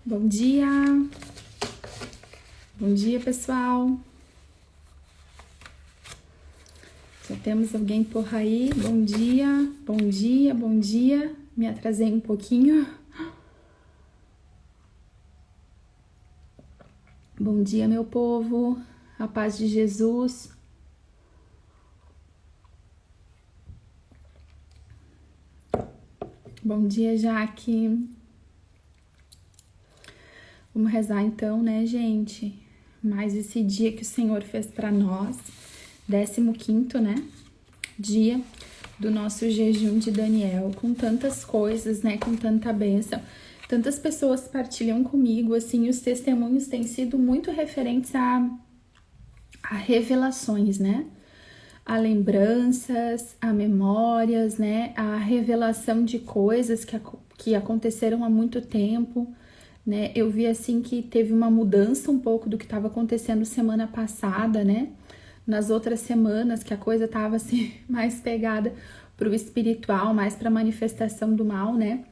Bom dia! Bom dia, pessoal! Já temos alguém por aí? Bom dia, bom dia, bom dia! Me atrasei um pouquinho. Bom dia, meu povo! A paz de Jesus! Bom dia, Jaque! Vamos rezar então, né, gente? Mais esse dia que o Senhor fez para nós, 15º, né? Dia do nosso jejum de Daniel, com tantas coisas, né? Com tanta bênção. Tantas pessoas partilham comigo, assim, os testemunhos têm sido muito referentes a revelações, né? A lembranças, a memórias, né? A revelação de coisas que aconteceram há muito tempo, né? Eu vi assim que teve uma mudança um pouco do que estava acontecendo semana passada, né? Nas outras semanas que a coisa estava assim mais pegada para o espiritual, mais para a manifestação do mal, né?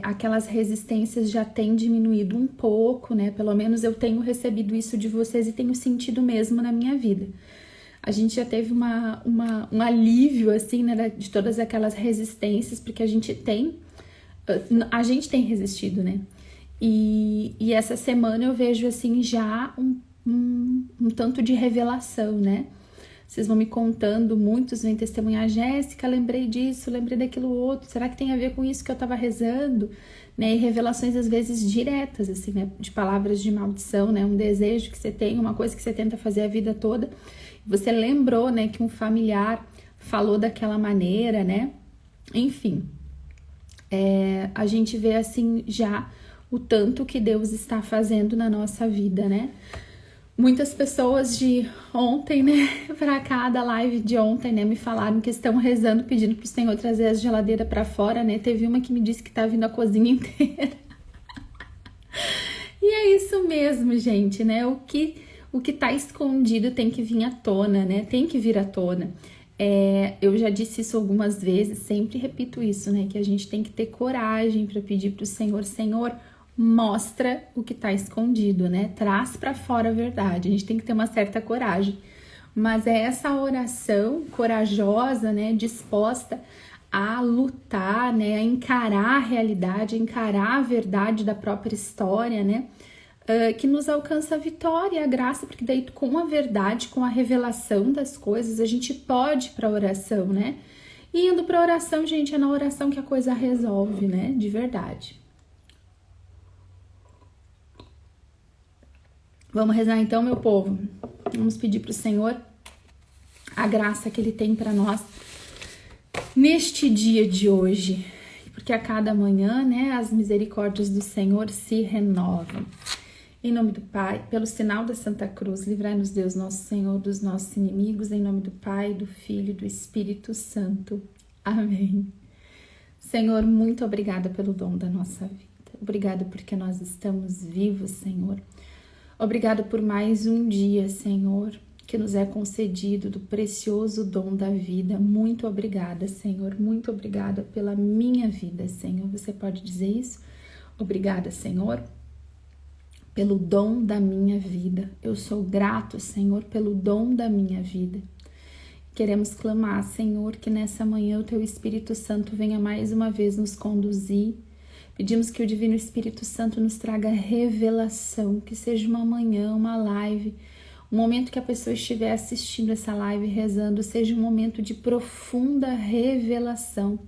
Aquelas resistências já têm diminuído um pouco, né? Pelo menos eu tenho recebido isso de vocês e tenho sentido mesmo na minha vida. A gente já teve um alívio, assim, né? De todas aquelas resistências, porque a gente tem resistido, né? E essa semana eu vejo, assim, já um tanto de revelação, né? Vocês vão me contando, muitos vêm testemunhar, Jéssica, lembrei disso, lembrei daquilo outro, será que tem a ver com isso que eu tava rezando? Né? E revelações, às vezes, diretas, assim, né? De palavras de maldição, né? Um desejo que você tem, uma coisa que você tenta fazer a vida toda. Você lembrou, né, que um familiar falou daquela maneira, né? Enfim, a gente vê, assim, já o tanto que Deus está fazendo na nossa vida, né? Muitas pessoas de ontem, né, pra cá, da live de ontem, né, me falaram que estão rezando, pedindo pro Senhor trazer a geladeira pra fora, né? Teve uma que me disse que tá vindo a cozinha inteira. E é isso mesmo, gente, né? O que tá escondido tem que vir à tona, né? Tem que vir à tona. Eu já disse isso algumas vezes, sempre repito isso, né? Que a gente tem que ter coragem para pedir pro Senhor, Senhor, mostra o que tá escondido, né? Traz para fora a verdade. A gente tem que ter uma certa coragem. Mas é essa oração corajosa, né? Disposta a lutar, né? A encarar a realidade, a encarar a verdade da própria história, né? Que nos alcança a vitória, a graça, porque daí com a verdade, com a revelação das coisas, a gente pode ir para a oração, né? E indo para a oração, gente, é na oração que a coisa resolve, né? De verdade. Vamos rezar então, meu povo. Vamos pedir para o Senhor a graça que Ele tem para nós neste dia de hoje, porque a cada manhã, né, as misericórdias do Senhor se renovam. Em nome do Pai, pelo sinal da Santa Cruz, livrai-nos Deus, nosso Senhor, dos nossos inimigos, em nome do Pai, do Filho e do Espírito Santo. Amém. Senhor, muito obrigada pelo dom da nossa vida. Obrigada porque nós estamos vivos, Senhor. Obrigada por mais um dia, Senhor, que nos é concedido do precioso dom da vida. Muito obrigada, Senhor. Muito obrigada pela minha vida, Senhor. Você pode dizer isso? Obrigada, Senhor, pelo dom da minha vida. Eu sou grato, Senhor, pelo dom da minha vida. Queremos clamar, Senhor, que nessa manhã o Teu Espírito Santo venha mais uma vez nos conduzir. Pedimos que o Divino Espírito Santo nos traga revelação, que seja uma manhã, uma live, um momento que a pessoa estiver assistindo essa live, rezando, seja um momento de profunda revelação,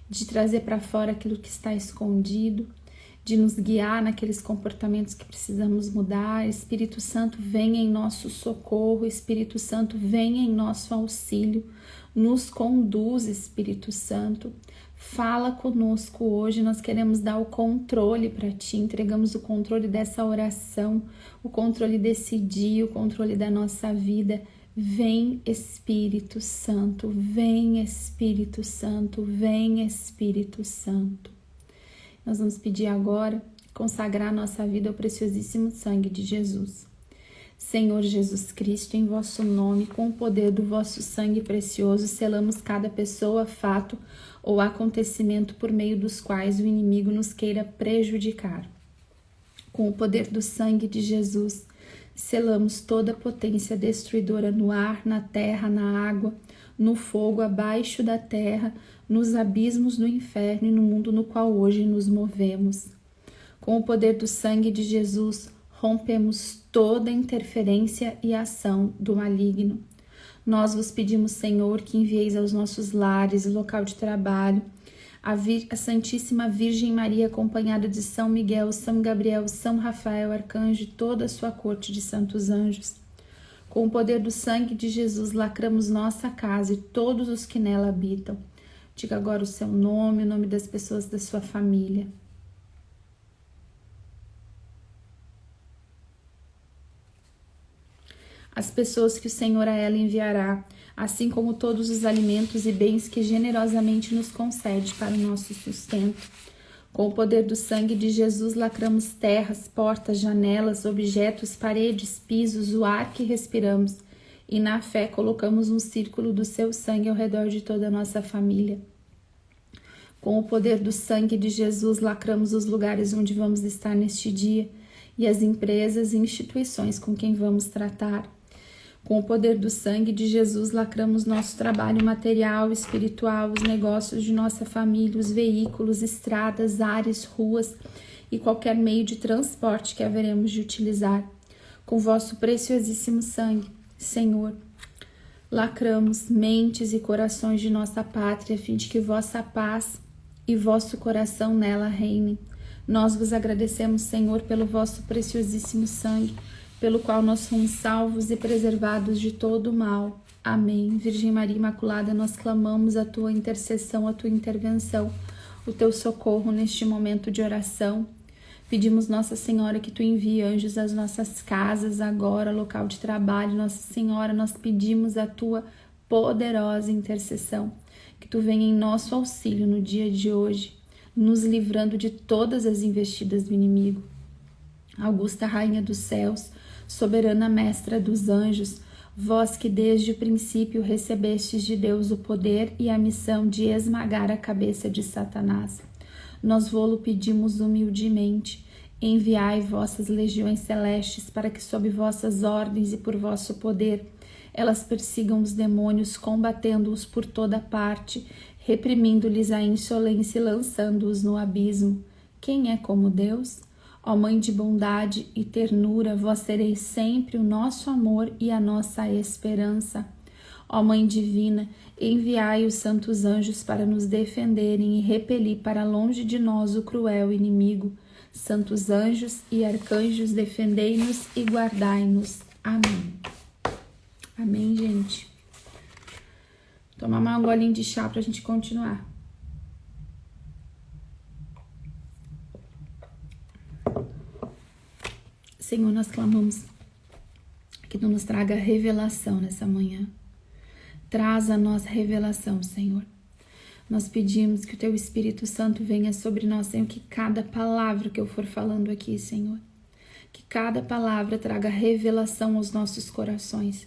de trazer para fora aquilo que está escondido, de nos guiar naqueles comportamentos que precisamos mudar. Espírito Santo, venha em nosso socorro. Espírito Santo, venha em nosso auxílio. Nos conduz, Espírito Santo. Fala conosco hoje. Nós queremos dar o controle para Ti. Entregamos o controle dessa oração, o controle desse dia, o controle da nossa vida. Vem, Espírito Santo. Vem, Espírito Santo. Vem, Espírito Santo. Nós vamos pedir agora, consagrar nossa vida ao preciosíssimo sangue de Jesus. Senhor Jesus Cristo, em vosso nome, com o poder do vosso sangue precioso, selamos cada pessoa, fato ou acontecimento por meio dos quais o inimigo nos queira prejudicar. Com o poder do sangue de Jesus, selamos toda a potência destruidora no ar, na terra, na água, no fogo, abaixo da terra, nos abismos do inferno e no mundo no qual hoje nos movemos. Com o poder do sangue de Jesus, rompemos toda interferência e ação do maligno. Nós vos pedimos, Senhor, que envieis aos nossos lares e local de trabalho a Santíssima Virgem Maria, acompanhada de São Miguel, São Gabriel, São Rafael, Arcanjo e toda a sua corte de santos anjos. Com o poder do sangue de Jesus, lacramos nossa casa e todos os que nela habitam. Diga agora o seu nome, o nome das pessoas da sua família. As pessoas que o Senhor a ela enviará, assim como todos os alimentos e bens que generosamente nos concede para o nosso sustento. Com o poder do sangue de Jesus, lacramos terras, portas, janelas, objetos, paredes, pisos, o ar que respiramos, e na fé colocamos um círculo do seu sangue ao redor de toda a nossa família. Com o poder do sangue de Jesus, lacramos os lugares onde vamos estar neste dia e as empresas e instituições com quem vamos tratar. Com o poder do sangue de Jesus, lacramos nosso trabalho material, espiritual, os negócios de nossa família, os veículos, estradas, áreas, ruas e qualquer meio de transporte que haveremos de utilizar. Com vosso preciosíssimo sangue, Senhor, lacramos mentes e corações de nossa pátria, a fim de que vossa paz e vosso coração nela reine. Nós vos agradecemos, Senhor, pelo vosso preciosíssimo sangue, pelo qual nós fomos salvos e preservados de todo o mal. Amém. Virgem Maria Imaculada, nós clamamos a tua intercessão, a tua intervenção, o teu socorro neste momento de oração. Pedimos, Nossa Senhora, que tu envie anjos às nossas casas agora, local de trabalho. Nossa Senhora, nós pedimos a tua poderosa intercessão, que tu venha em nosso auxílio no dia de hoje, nos livrando de todas as investidas do inimigo. Augusta Rainha dos Céus, soberana mestra dos anjos, vós que desde o princípio recebestes de Deus o poder e a missão de esmagar a cabeça de Satanás, nós vô-lo pedimos humildemente, enviai vossas legiões celestes para que sob vossas ordens e por vosso poder elas persigam os demônios, combatendo-os por toda parte, reprimindo-lhes a insolência e lançando-os no abismo. Quem é como Deus? Ó Mãe de bondade e ternura, vós sereis sempre o nosso amor e a nossa esperança. Ó Mãe divina, enviai os santos anjos para nos defenderem e repelir para longe de nós o cruel inimigo. Santos anjos e arcanjos, defendei-nos e guardai-nos. Amém. Amém, gente. Tomar mais um golinho de chá para a gente continuar. Senhor, nós clamamos que tu nos traga revelação nessa manhã. Traz a nós revelação, Senhor. Nós pedimos que o teu Espírito Santo venha sobre nós, Senhor, que cada palavra que eu for falando aqui, Senhor, que cada palavra traga revelação aos nossos corações.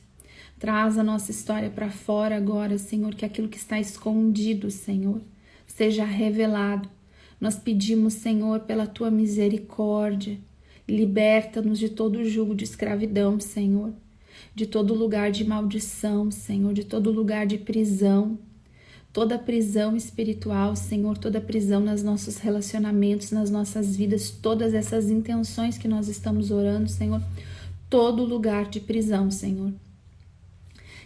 Traz a nossa história para fora agora, Senhor, que aquilo que está escondido, Senhor, seja revelado. Nós pedimos, Senhor, pela tua misericórdia, liberta-nos de todo jugo de escravidão, Senhor, de todo lugar de maldição, Senhor, de todo lugar de prisão, toda prisão espiritual, Senhor, toda prisão nos nossos relacionamentos, nas nossas vidas, todas essas intenções que nós estamos orando, Senhor, todo lugar de prisão, Senhor,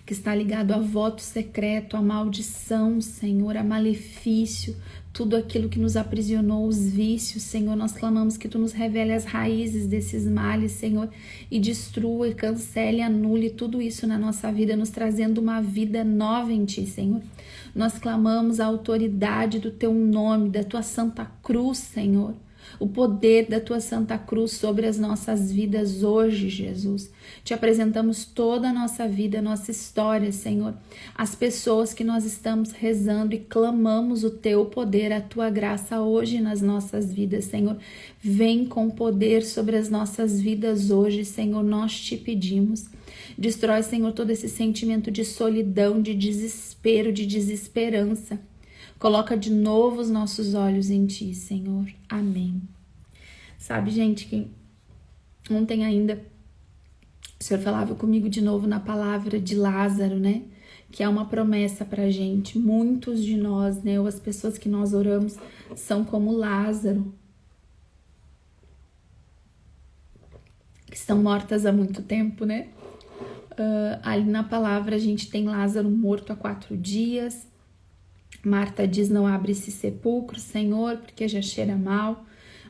que está ligado a voto secreto, a maldição, Senhor, a malefício, tudo aquilo que nos aprisionou, os vícios, Senhor, nós clamamos que tu nos revele as raízes desses males, Senhor, e destrua, e cancele, anule tudo isso na nossa vida, nos trazendo uma vida nova em ti, Senhor. Nós clamamos a autoridade do teu nome, da tua santa cruz, Senhor, o poder da tua santa cruz sobre as nossas vidas hoje, Jesus. Te apresentamos toda a nossa vida, a nossa história, Senhor, as pessoas que nós estamos rezando e clamamos o teu poder, a tua graça hoje nas nossas vidas, Senhor. Vem com poder sobre as nossas vidas hoje, Senhor, nós te pedimos. Destrói, Senhor, todo esse sentimento de solidão, de desespero, de desesperança. Coloca de novo os nossos olhos em Ti, Senhor. Amém. Sabe, gente, que ontem ainda o Senhor falava comigo de novo na palavra de Lázaro, né? Que é uma promessa pra gente. Muitos de nós, né? Ou as pessoas que nós oramos são como Lázaro, que estão mortas há muito tempo, né? Ali na palavra a gente tem Lázaro morto há 4 dias. Marta diz: não abre esse sepulcro, Senhor, porque já cheira mal.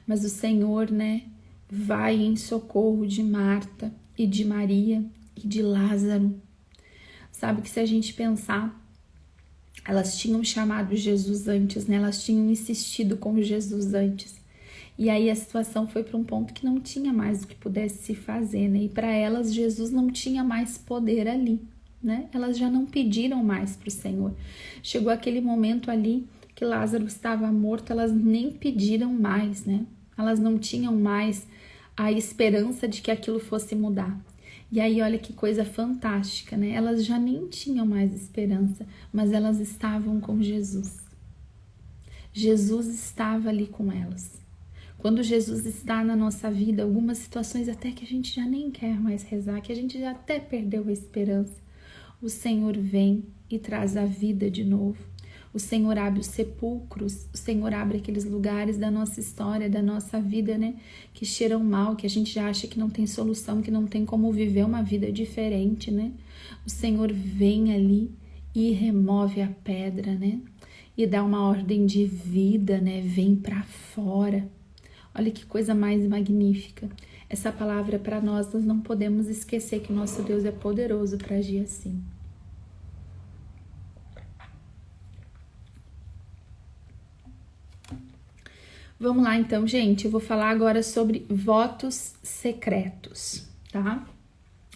Mas o Senhor, né, vai em socorro de Marta e de Maria e de Lázaro. Sabe que se a gente pensar, elas tinham chamado Jesus antes, né? Elas tinham insistido com Jesus antes. E aí a situação foi para um ponto que não tinha mais o que pudesse se fazer, né? E para elas, Jesus não tinha mais poder ali, né? Elas já não pediram mais para o Senhor. Chegou aquele momento ali que Lázaro estava morto, elas nem pediram mais, né? Elas não tinham mais a esperança de que aquilo fosse mudar. E aí, olha que coisa fantástica, né? Elas já nem tinham mais esperança, mas elas estavam com Jesus. Jesus estava ali com elas. Quando Jesus está na nossa vida, algumas situações até que a gente já nem quer mais rezar, que a gente já até perdeu a esperança, o Senhor vem e traz a vida de novo. O Senhor abre os sepulcros, o Senhor abre aqueles lugares da nossa história, da nossa vida, né? Que cheiram mal, que a gente já acha que não tem solução, que não tem como viver uma vida diferente, né? O Senhor vem ali e remove a pedra, né? E dá uma ordem de vida, né? Vem para fora. Olha que coisa mais magnífica. Essa palavra é para nós não podemos esquecer que o nosso Deus é poderoso para agir assim. Vamos lá então, gente, eu vou falar agora sobre votos secretos, tá?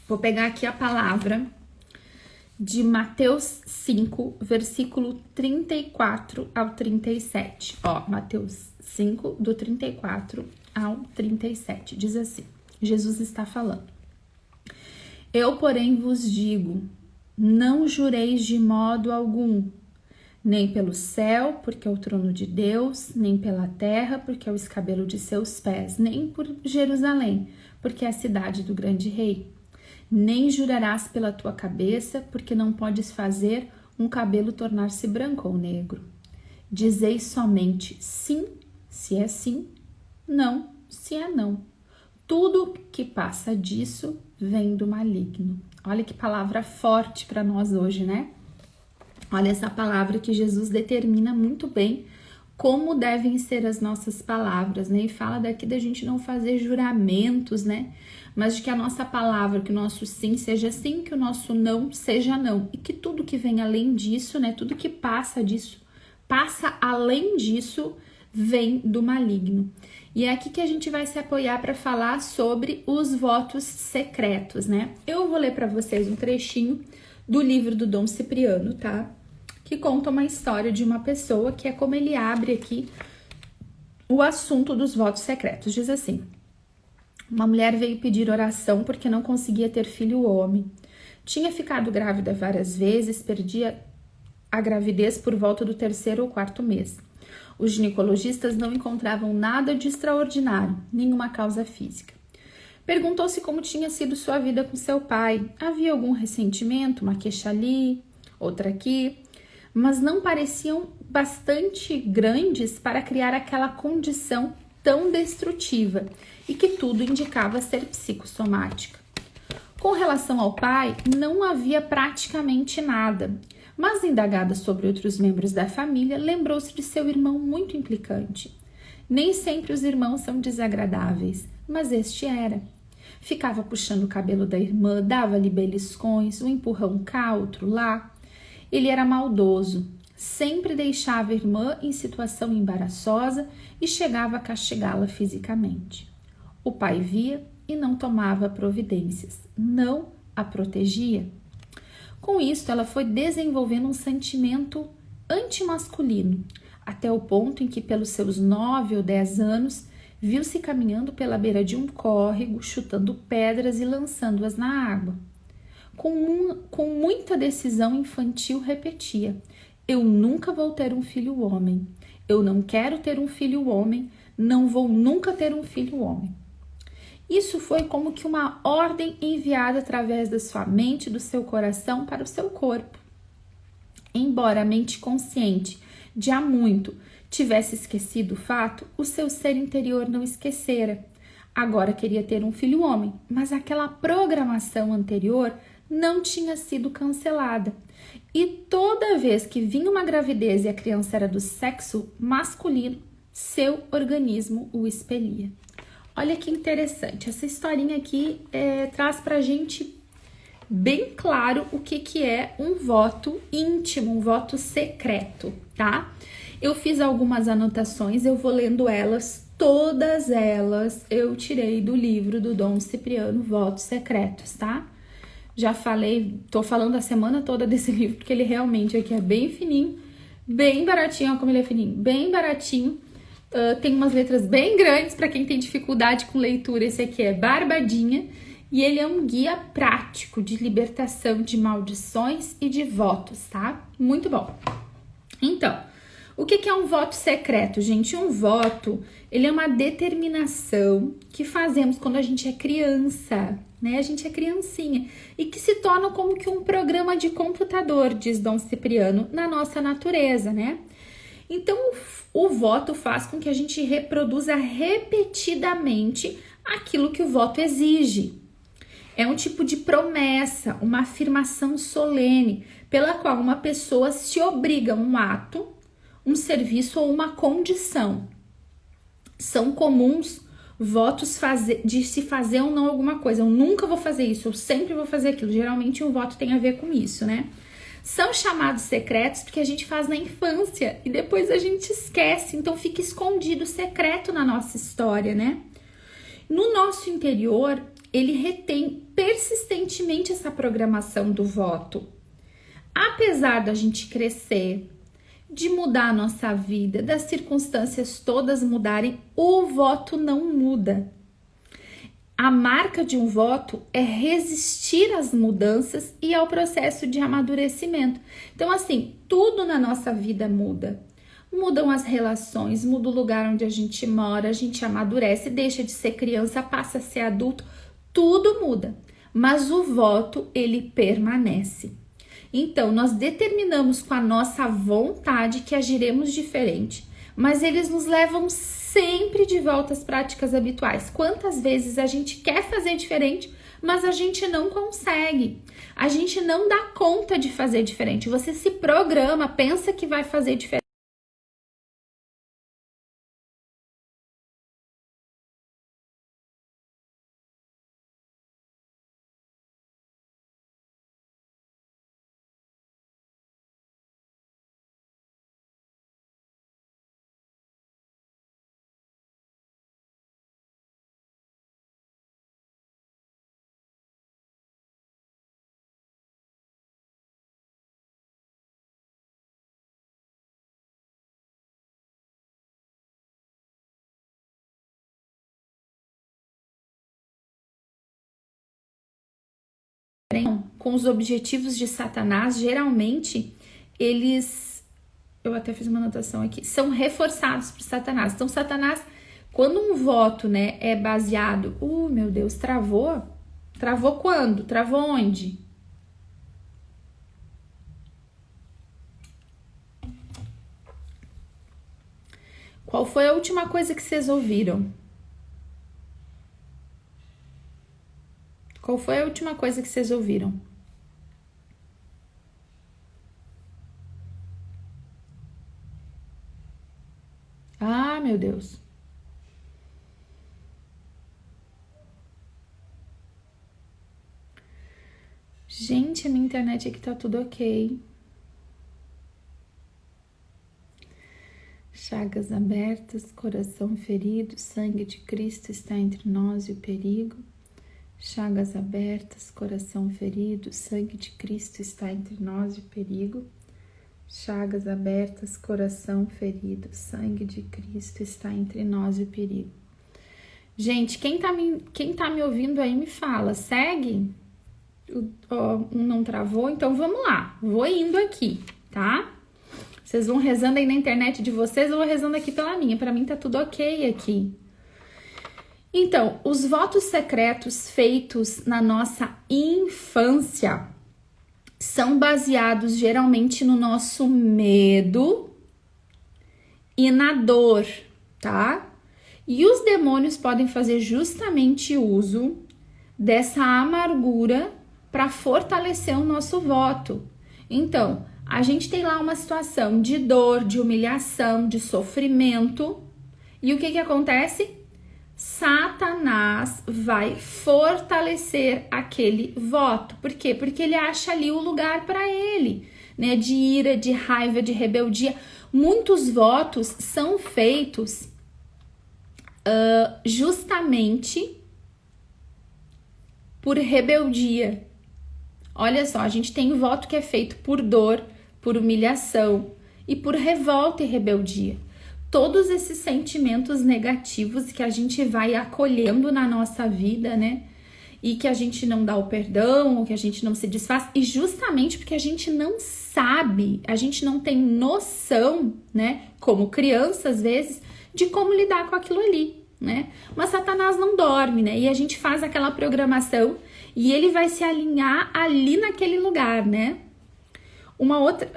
Vou pegar aqui a palavra de Mateus 5, versículo 34 ao 37. Ó, Mateus 5, do 34 ao 37, diz assim, Jesus está falando. Eu, porém, vos digo, não jureis de modo algum, nem pelo céu, porque é o trono de Deus, nem pela terra, porque é o escabelo de seus pés, nem por Jerusalém, porque é a cidade do grande rei. Nem jurarás pela tua cabeça, porque não podes fazer um cabelo tornar-se branco ou negro. Dizeis somente sim, se é sim, não, se é não. Tudo que passa disso vem do maligno. Olha que palavra forte para nós hoje, né? Olha essa palavra que Jesus determina muito bem como devem ser as nossas palavras, né? E fala daqui da gente não fazer juramentos, né? Mas de que a nossa palavra, que o nosso sim seja sim, que o nosso não seja não. E que tudo que vem além disso, né? Tudo que passa disso, passa além disso, vem do maligno. E é aqui que a gente vai se apoiar para falar sobre os votos secretos, né? Eu vou ler para vocês um trechinho do livro do Dom Cipriano, tá? Que conta uma história de uma pessoa, que é como ele abre aqui o assunto dos votos secretos. Diz assim: uma mulher veio pedir oração porque não conseguia ter filho homem. Tinha ficado grávida várias vezes, perdia a gravidez por volta do 3º ou 4º mês. Os ginecologistas não encontravam nada de extraordinário, nenhuma causa física. Perguntou-se como tinha sido sua vida com seu pai. Havia algum ressentimento, uma queixa ali, outra aqui, mas não pareciam bastante grandes para criar aquela condição tão destrutiva e que tudo indicava ser psicossomática. Com relação ao pai, não havia praticamente nada, mas indagada sobre outros membros da família, lembrou-se de seu irmão muito implicante. Nem sempre os irmãos são desagradáveis, mas este era. Ficava puxando o cabelo da irmã, dava-lhe beliscões, um empurrão cá, outro lá. Ele era maldoso, sempre deixava a irmã em situação embaraçosa e chegava a castigá-la fisicamente. O pai via e não tomava providências, não a protegia. Com isso, ela foi desenvolvendo um sentimento antimasculino, até o ponto em que, pelos seus 9 ou 10 anos, viu-se caminhando pela beira de um córrego, chutando pedras e lançando-as na água. Com muita decisão infantil, repetia: eu nunca vou ter um filho homem. Eu não quero ter um filho homem, não vou nunca ter um filho homem. Isso foi como que uma ordem enviada através da sua mente, do seu coração para o seu corpo. Embora a mente consciente de há muito tivesse esquecido o fato, o seu ser interior não esquecera. Agora queria ter um filho homem, mas aquela programação anterior não tinha sido cancelada. E toda vez que vinha uma gravidez e a criança era do sexo masculino, seu organismo o expelia. Olha que interessante, essa historinha aqui traz pra gente bem claro o que é um voto íntimo, um voto secreto, tá? Eu fiz algumas anotações, eu vou lendo elas, todas elas eu tirei do livro do Dom Cipriano, Votos Secretos, tá? Já falei, tô falando a semana toda desse livro, porque ele realmente aqui é bem fininho, bem baratinho, ó como ele é fininho, bem baratinho. Tem umas letras bem grandes para quem tem dificuldade com leitura. Esse aqui é Barbadinha e ele é um guia prático de libertação de maldições e de votos, tá? Muito bom. Então, o que é um voto secreto, gente? Um voto, ele é uma determinação que fazemos quando a gente é criança, né? A gente é criancinha e que se torna como que um programa de computador, diz Dom Cipriano, na nossa natureza, né? Então, o voto faz com que a gente reproduza repetidamente aquilo que o voto exige. É um tipo de promessa, uma afirmação solene, pela qual uma pessoa se obriga a um ato, um serviço ou uma condição. São comuns votos de se fazer ou não alguma coisa. Eu nunca vou fazer isso, eu sempre vou fazer aquilo. Geralmente um voto tem a ver com isso, né? São chamados secretos porque a gente faz na infância e depois a gente esquece, então fica escondido, secreto na nossa história, né? No nosso interior, ele retém persistentemente essa programação do voto. Apesar da gente crescer, de mudar a nossa vida, das circunstâncias todas mudarem, o voto não muda. A marca de um voto é resistir às mudanças e ao processo de amadurecimento. Então, assim, tudo na nossa vida muda. Mudam as relações, muda o lugar onde a gente mora, a gente amadurece, deixa de ser criança, passa a ser adulto, tudo muda. Mas o voto, ele permanece. Então, nós determinamos com a nossa vontade que agiremos diferente, mas eles nos levam sempre de volta às práticas habituais. Quantas vezes a gente quer fazer diferente, mas a gente não consegue. A gente não dá conta de fazer diferente. Você se programa, pensa que vai fazer diferente. Com os objetivos de Satanás, geralmente eles, eu até fiz uma anotação aqui, são reforçados por Satanás. Então, Satanás, quando um voto, né, é baseado, meu Deus, travou? Travou quando? Travou onde? Qual foi a última coisa que vocês ouviram? Qual foi a última coisa que vocês ouviram? Ah, meu Deus. Gente, a minha internet aqui tá tudo ok. Chagas abertas, coração ferido, sangue de Cristo está entre nós e o perigo. Chagas abertas, coração ferido, sangue de Cristo está entre nós e o perigo. Chagas abertas, coração ferido, sangue de Cristo está entre nós e o perigo. Gente, quem tá me ouvindo aí me fala, segue? Não travou? Então vamos lá, vou indo aqui, tá? Vocês vão rezando aí na internet de vocês, eu vou rezando aqui pela minha. Para mim tá tudo ok aqui. Então, os votos secretos feitos na nossa infância são baseados geralmente no nosso medo e na dor, tá? E os demônios podem fazer justamente uso dessa amargura para fortalecer o nosso voto. Então, a gente tem lá uma situação de dor, de humilhação, de sofrimento. E o que acontece? Satanás vai fortalecer aquele voto. Por quê? Porque ele acha ali o lugar para ele, né? De ira, de raiva, de rebeldia. Muitos votos são feitos justamente por rebeldia. Olha só, a gente tem voto que é feito por dor, por humilhação e por revolta e rebeldia. Todos esses sentimentos negativos que a gente vai acolhendo na nossa vida, né? E que a gente não dá o perdão, ou que a gente não se desfaz, e justamente porque a gente não sabe, a gente não tem noção, né? Como criança, às vezes, de como lidar com aquilo ali, né? Mas Satanás não dorme, né? E a gente faz aquela programação e ele vai se alinhar ali naquele lugar, né?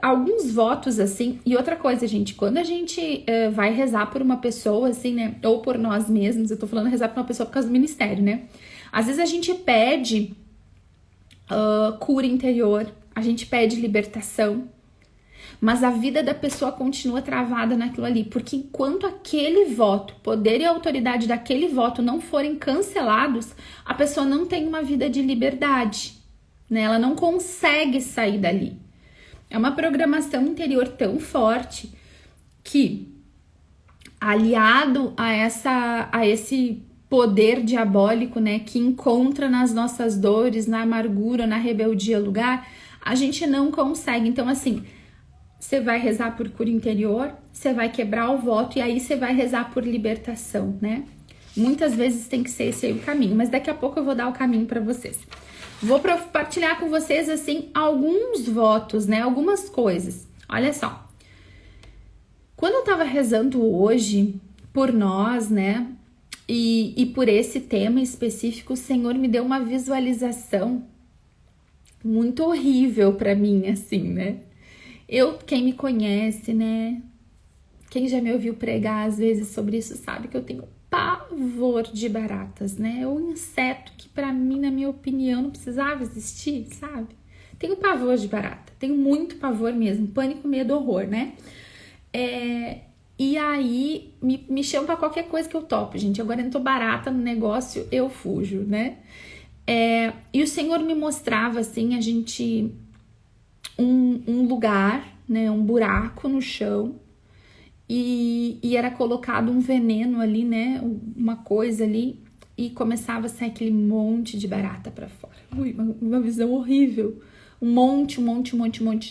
Alguns votos assim, e outra coisa, gente, quando a gente vai rezar por uma pessoa, assim, né, ou por nós mesmos, eu tô falando rezar por uma pessoa por causa do ministério, né, às vezes a gente pede cura interior, a gente pede libertação, mas a vida da pessoa continua travada naquilo ali, porque enquanto aquele voto, poder e autoridade daquele voto não forem cancelados, a pessoa não tem uma vida de liberdade, né, ela não consegue sair dali. É uma programação interior tão forte que, aliado a esse poder diabólico, né, que encontra nas nossas dores, na amargura, na rebeldia lugar, a gente não consegue. Então, assim, você vai rezar por cura interior, você vai quebrar o voto e aí você vai rezar por libertação, né? Muitas vezes tem que ser esse aí o caminho, mas daqui a pouco eu vou dar o caminho para vocês. Vou partilhar com vocês, assim, alguns votos, né? Algumas coisas. Olha só. Quando eu tava rezando hoje por nós, né? E por esse tema específico, o Senhor me deu uma visualização muito horrível pra mim, assim, né? Quem me conhece, né? Quem já me ouviu pregar às vezes sobre isso sabe que eu tenho pavor de baratas, né? É um inseto que pra mim, na minha opinião, não precisava existir, sabe? Tenho pavor de barata, tenho muito pavor mesmo, pânico, medo, horror, né? E aí, me chama pra qualquer coisa que eu topo, gente. Agora eu não tô barata no negócio, eu fujo, né? E o Senhor me mostrava, assim, um lugar, né? Um buraco no chão, e era colocado um veneno ali, né? Uma coisa ali, e começava a sair aquele monte de barata pra fora. Ui, uma visão horrível. Um monte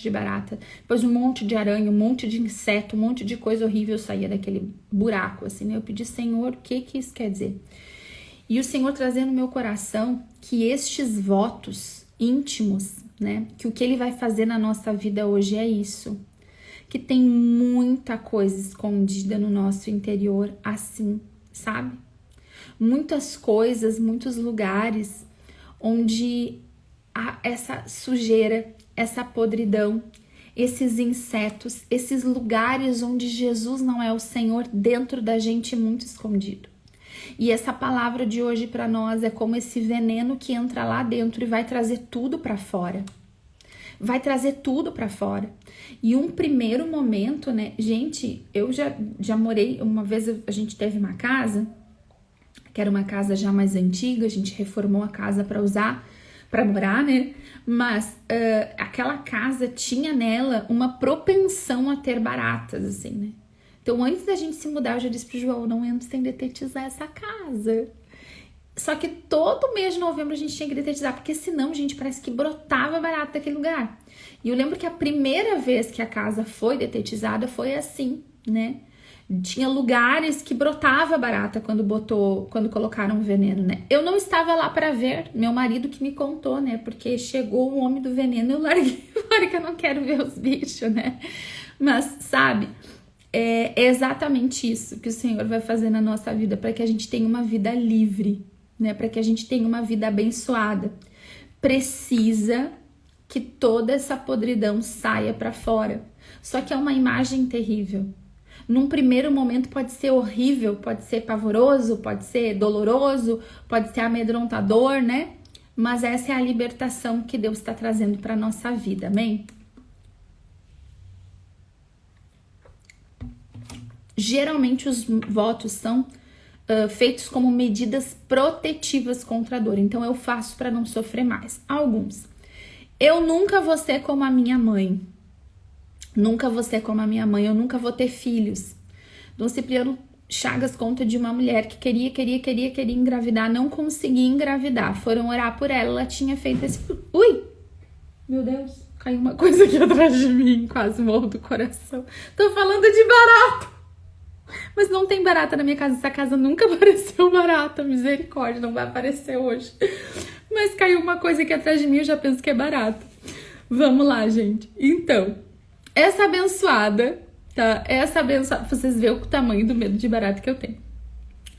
de barata. Depois um monte de aranha, um monte de inseto, um monte de coisa horrível saía daquele buraco, assim, né? Eu pedi, Senhor, o que isso quer dizer? E o Senhor trazendo no meu coração que estes votos íntimos, né? Que o que Ele vai fazer na nossa vida hoje é isso. Que tem muita coisa escondida no nosso interior, assim, sabe? Muitas coisas, muitos lugares onde há essa sujeira, essa podridão, esses insetos, esses lugares onde Jesus não é o Senhor dentro da gente, muito escondido. E essa palavra de hoje para nós é como esse veneno que entra lá dentro e vai trazer tudo para fora. Vai trazer tudo para fora. E um primeiro momento, né? Gente, eu já morei, uma vez a gente teve uma casa, que era uma casa já mais antiga, a gente reformou a casa para usar, para morar, né? Mas aquela casa tinha nela uma propensão a ter baratas, assim, né? Então, antes da gente se mudar, eu já disse pro João, não entro sem detetizar essa casa. Só que todo mês de novembro a gente tinha que detetizar, porque senão, gente, parece que brotava barata daquele lugar. E eu lembro que a primeira vez que a casa foi detetizada foi assim, né? Tinha lugares que brotava barata quando colocaram o veneno, né? Eu não estava lá para ver, meu marido que me contou, né? Porque chegou o homem do veneno, eu larguei fora que eu não quero ver os bichos, né? Mas, sabe, é exatamente isso que o Senhor vai fazer na nossa vida, para que a gente tenha uma vida livre, né? Para que a gente tenha uma vida abençoada. Precisa que toda essa podridão saia para fora. Só que é uma imagem terrível. Num primeiro momento pode ser horrível, pode ser pavoroso, pode ser doloroso, pode ser amedrontador, né? Mas essa é a libertação que Deus está trazendo para a nossa vida, amém? Geralmente os votos são feitos como medidas protetivas contra a dor. Então eu faço para não sofrer mais. Alguns. Eu nunca vou ser como a minha mãe. Nunca vou ser como a minha mãe. Eu nunca vou ter filhos. Dom Cipriano Chagas conta de uma mulher que queria engravidar, não conseguia engravidar. Foram orar por ela, ela tinha feito esse... Ui! Meu Deus, caiu uma coisa aqui atrás de mim, quase morro do coração. Tô falando de barata. Mas não tem barata na minha casa, essa casa nunca apareceu barata, misericórdia, não vai aparecer hoje. Mas caiu uma coisa aqui atrás de mim, eu já penso que é barata. Vamos lá, gente. Então, essa abençoada, tá? Essa abençoada, vocês veem o tamanho do medo de barata que eu tenho.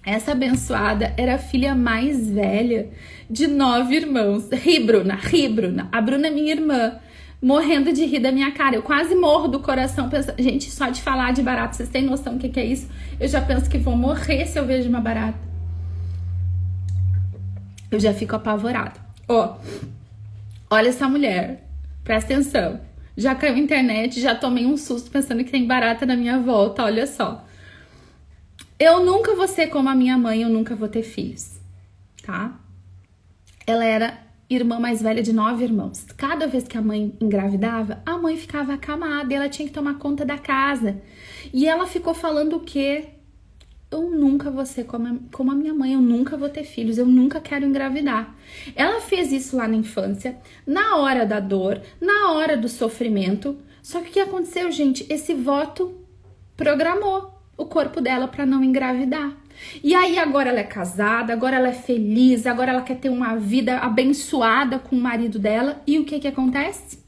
Essa abençoada era a filha mais velha de 9 irmãos. Bruna. A Bruna é minha irmã. Morrendo de rir da minha cara. Eu quase morro do coração. Pensando... Gente, só de falar de barata, vocês têm noção do que é isso? Eu já penso que vou morrer se eu vejo uma barata. Eu já fico apavorada. Ó, olha essa mulher. Presta atenção. Já caiu na internet, já tomei um susto pensando que tem barata na minha volta. Olha só. Eu nunca vou ser como a minha mãe, eu nunca vou ter filhos. Tá? Ela era irmã mais velha de 9 irmãos. Cada vez que a mãe engravidava, a mãe ficava acamada e ela tinha que tomar conta da casa. E ela ficou falando o quê? Eu nunca vou ser como a minha mãe, eu nunca vou ter filhos, eu nunca quero engravidar. Ela fez isso lá na infância, na hora da dor, na hora do sofrimento. Só que o que aconteceu, gente? Esse voto programou o corpo dela para não engravidar. E aí agora ela é casada, agora ela é feliz, agora ela quer ter uma vida abençoada com o marido dela. E o que acontece?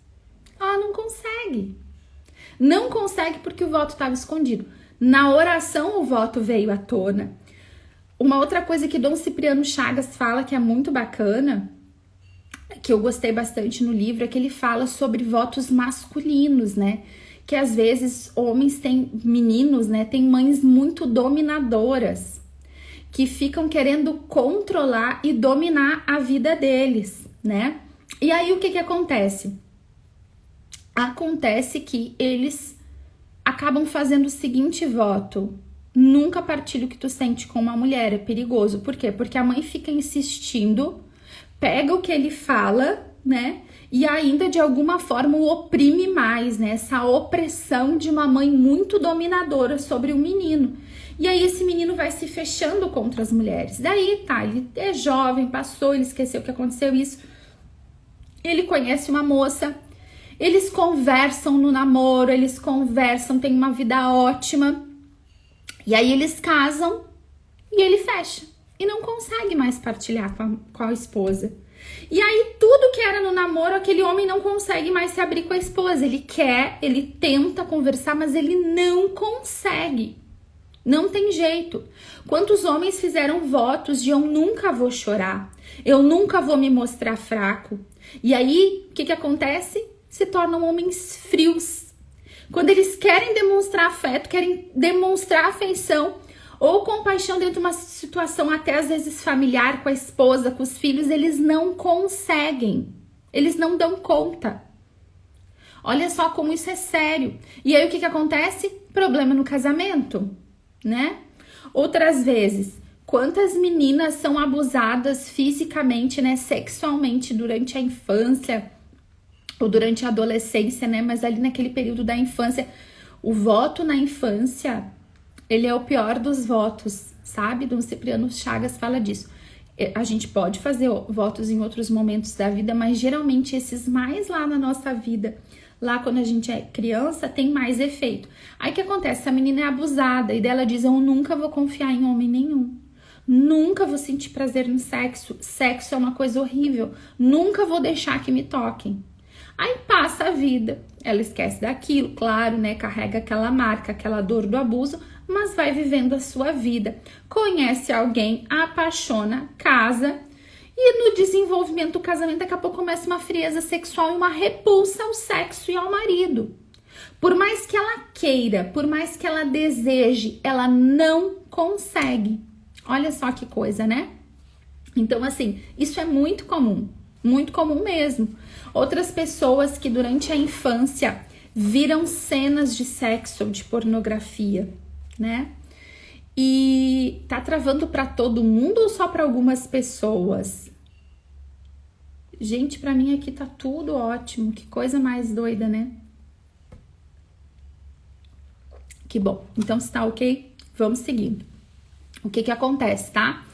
Ela não consegue. Não consegue porque o voto estava escondido. Na oração o voto veio à tona. Uma outra coisa que Dom Cipriano Chagas fala que é muito bacana, que eu gostei bastante no livro, é que ele fala sobre votos masculinos, né? Que às vezes homens têm, meninos, né, têm mães muito dominadoras, que ficam querendo controlar e dominar a vida deles, né? E aí o que acontece? Acontece que eles acabam fazendo o seguinte voto: nunca partilhe o que tu sente com uma mulher, é perigoso. Por quê? Porque a mãe fica insistindo, pega o que ele fala, né? E ainda de alguma forma o oprime mais, né? Essa opressão de uma mãe muito dominadora sobre o menino. E aí esse menino vai se fechando contra as mulheres. Daí tá, ele é jovem, passou, ele esqueceu que aconteceu isso. Ele conhece uma moça, eles conversam no namoro, eles conversam, tem uma vida ótima. E aí eles casam e ele fecha. E não consegue mais partilhar com a esposa. E aí tudo que era no namoro, aquele homem não consegue mais se abrir com a esposa. Ele quer, ele tenta conversar, mas ele não consegue. Não tem jeito. Quantos homens fizeram votos de eu nunca vou chorar, eu nunca vou me mostrar fraco. E aí, o que acontece? Se tornam homens frios. Quando eles querem demonstrar afeto, querem demonstrar afeição ou compaixão dentro de uma situação até às vezes familiar, com a esposa, com os filhos, eles não conseguem. Eles não dão conta. Olha só como isso é sério. E aí o que acontece? Problema no casamento, né? Outras vezes, quantas meninas são abusadas fisicamente, né, sexualmente durante a infância ou durante a adolescência, né? Mas ali naquele período da infância, o voto na infância, ele é o pior dos votos, sabe? Dom Cipriano Chagas fala disso. A gente pode fazer votos em outros momentos da vida, mas geralmente esses mais lá na nossa vida, lá quando a gente é criança, tem mais efeito. Aí o que acontece? Essa menina é abusada e dela diz: eu nunca vou confiar em homem nenhum. Nunca vou sentir prazer no sexo. Sexo é uma coisa horrível. Nunca vou deixar que me toquem. Aí passa a vida. ela esquece daquilo, claro, né? Carrega aquela marca, aquela dor do abuso, mas vai vivendo a sua vida. Conhece alguém, apaixona, casa, e no desenvolvimento do casamento, daqui a pouco começa uma frieza sexual e uma repulsa ao sexo e ao marido. Por mais que ela queira, por mais que ela deseje, ela não consegue. Olha só que coisa, né? Então, assim, isso é muito comum mesmo. Outras pessoas que durante a infância viram cenas de sexo ou de pornografia, né? E tá travando para todo mundo ou só para algumas pessoas? Gente, para mim aqui tá tudo ótimo. Que coisa mais doida, né? Que bom. Então, se tá ok, vamos seguindo. O que acontece, tá?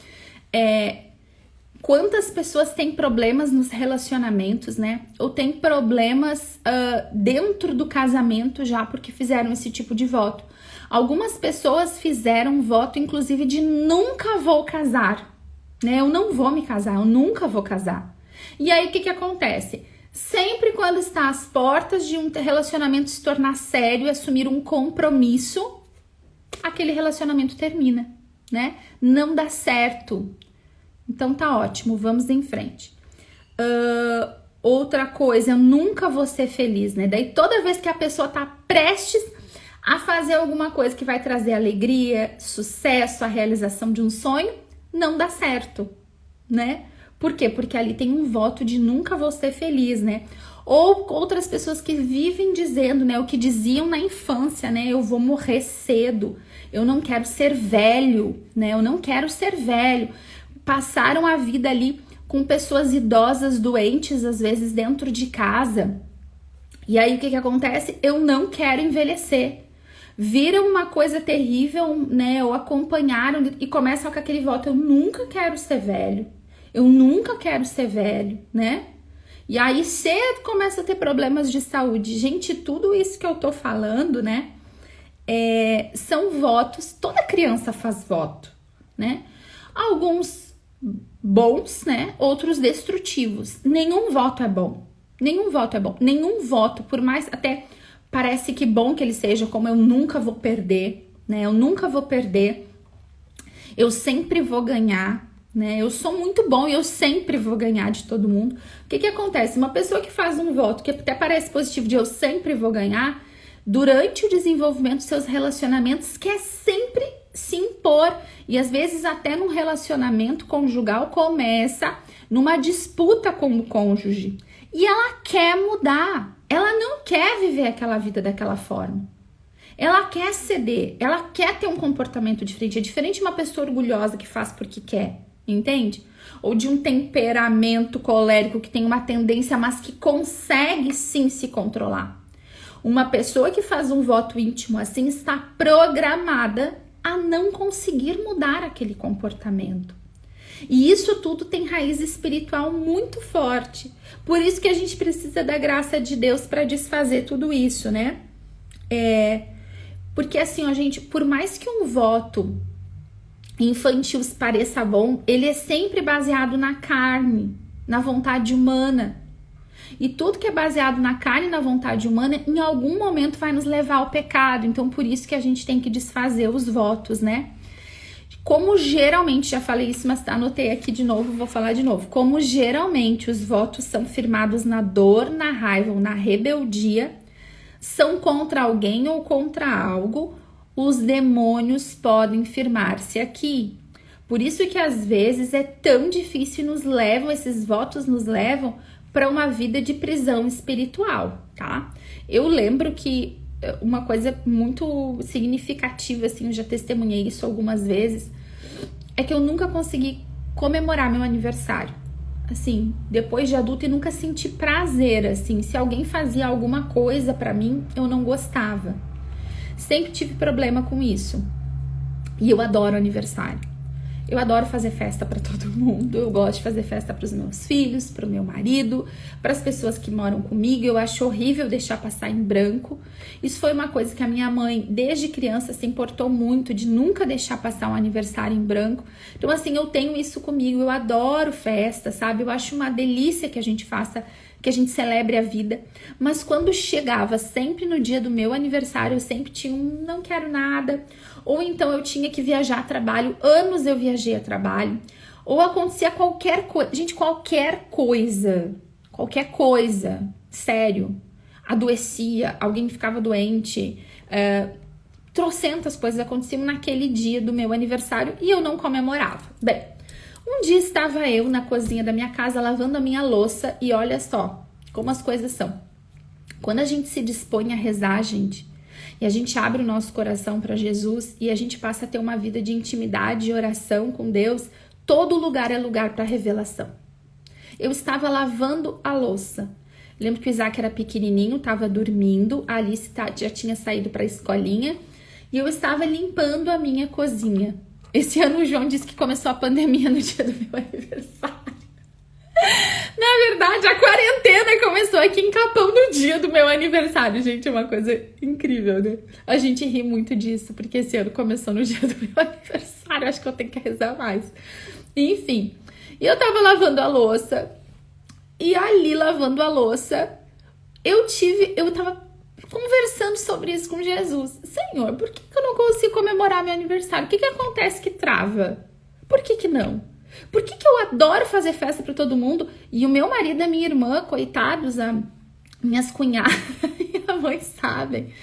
Quantas pessoas têm problemas nos relacionamentos, né? Ou têm problemas dentro do casamento já porque fizeram esse tipo de voto. Algumas pessoas fizeram voto, inclusive, de nunca vou casar, né? Eu não vou me casar, eu nunca vou casar. E aí, o que acontece? Sempre quando está às portas de um relacionamento se tornar sério, assumir um compromisso, aquele relacionamento termina, né? Não dá certo. Então tá ótimo, vamos em frente. Outra coisa, eu nunca vou ser feliz, né? Daí toda vez que a pessoa tá prestes a fazer alguma coisa que vai trazer alegria, sucesso, a realização de um sonho, não dá certo, né? Por quê? Porque ali tem um voto de nunca vou ser feliz, né? Ou outras pessoas que vivem dizendo, né? O que diziam na infância, né? Eu vou morrer cedo, eu não quero ser velho, né? Eu não quero ser velho. Passaram a vida ali com pessoas idosas, doentes, às vezes dentro de casa. E aí o que acontece? Eu não quero envelhecer. Viram uma coisa terrível, né? Ou acompanharam e começam com aquele voto: eu nunca quero ser velho. Eu nunca quero ser velho, né? E aí cedo começa a ter problemas de saúde. Gente, tudo isso que eu tô falando, né? São votos, toda criança faz voto, né? Alguns bons, né? Outros destrutivos. Nenhum voto é bom. Nenhum voto é bom. Nenhum voto, por mais até parece que bom que ele seja, como eu nunca vou perder, né? Eu nunca vou perder. Eu sempre vou ganhar, né? Eu sou muito bom e eu sempre vou ganhar de todo mundo. O que acontece? Uma pessoa que faz um voto que até parece positivo de eu sempre vou ganhar, durante o desenvolvimento dos seus relacionamentos, quer sempre se impor. E às vezes até num relacionamento conjugal começa numa disputa com o cônjuge. E ela quer mudar. Ela não quer viver aquela vida daquela forma. Ela quer ceder. Ela quer ter um comportamento diferente. É diferente de uma pessoa orgulhosa que faz porque quer. Entende? Ou de um temperamento colérico que tem uma tendência, mas que consegue sim se controlar. Uma pessoa que faz um voto íntimo assim está programada a não conseguir mudar aquele comportamento. E isso tudo tem raiz espiritual muito forte. Por isso que a gente precisa da graça de Deus para desfazer tudo isso, né? Porque assim, ó, gente, por mais que um voto infantil pareça bom, ele é sempre baseado na carne, na vontade humana. E tudo que é baseado na carne e na vontade humana, em algum momento vai nos levar ao pecado. Então, por isso que a gente tem que desfazer os votos, né? Como geralmente, já falei isso, mas anotei aqui de novo, vou falar de novo. Como geralmente os votos são firmados na dor, na raiva ou na rebeldia, são contra alguém ou contra algo, os demônios podem firmar-se aqui. Por isso que às vezes é tão difícil, esses votos nos levam para uma vida de prisão espiritual, tá? Eu lembro que uma coisa muito significativa, assim, eu já testemunhei isso algumas vezes, é que eu nunca consegui comemorar meu aniversário. Assim, depois de adulta, e nunca senti prazer, assim. Se alguém fazia alguma coisa pra mim, eu não gostava. Sempre tive problema com isso. E eu adoro aniversário. Eu adoro fazer festa para todo mundo. Eu gosto de fazer festa para os meus filhos, para o meu marido, para as pessoas que moram comigo. Eu acho horrível deixar passar em branco. Isso foi uma coisa que a minha mãe, desde criança, se importou muito, de nunca deixar passar um aniversário em branco. Então, assim, eu tenho isso comigo. Eu adoro festa, sabe? Eu acho uma delícia que a gente faça que a gente celebre a vida. Mas quando chegava sempre no dia do meu aniversário, eu sempre tinha um não quero nada. Ou então eu tinha que viajar a trabalho. Anos eu viajei a trabalho. Ou acontecia qualquer coisa. Gente, qualquer coisa. Sério. Adoecia, alguém ficava doente. Trocentas coisas aconteciam naquele dia do meu aniversário e eu não comemorava. Bem, um dia estava eu na cozinha da minha casa lavando a minha louça e olha só como as coisas são. Quando a gente se dispõe a rezar, gente, e a gente abre o nosso coração para Jesus e a gente passa a ter uma vida de intimidade e oração com Deus, todo lugar é lugar para revelação. Eu estava lavando a louça. Lembro que o Isaac era pequenininho, estava dormindo, a Alice já tinha saído para a escolinha e eu estava limpando a minha cozinha. Esse ano o João disse que começou a pandemia no dia do meu aniversário. Na verdade, a quarentena começou aqui em Capão no dia do meu aniversário. Gente, é uma coisa incrível, né? A gente ri muito disso, porque esse ano começou no dia do meu aniversário. Acho que eu tenho que rezar mais. Enfim, eu tava lavando a louça. E ali, lavando a louça, eu tava conversando sobre isso com Jesus. Senhor, por que eu não consigo comemorar meu aniversário? O que acontece que trava? Por que não? Por que eu adoro fazer festa para todo mundo e o meu marido e a minha irmã, coitados, minhas cunhadas e a mãe sabem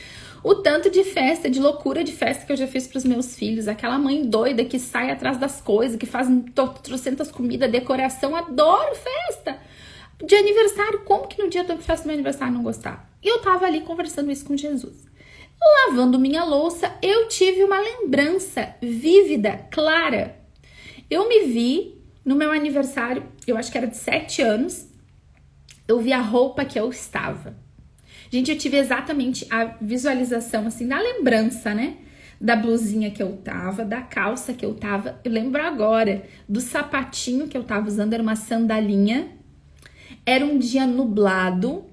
o tanto de festa, de loucura de festa que eu já fiz para os meus filhos, aquela mãe doida que sai atrás das coisas, que faz trocentas comidas, decoração, adoro festa de aniversário. Como que no dia da festa do meu aniversário não gostar? E eu tava ali conversando isso com Jesus. Lavando minha louça, eu tive uma lembrança vívida, clara. Eu me vi no meu aniversário, eu acho que era de 7 anos, eu vi a roupa que eu estava. Gente, eu tive exatamente a visualização, assim, da lembrança, né? Da blusinha que eu tava, da calça que eu tava. Eu lembro agora do sapatinho que eu tava usando, era uma sandalinha. Era um dia nublado,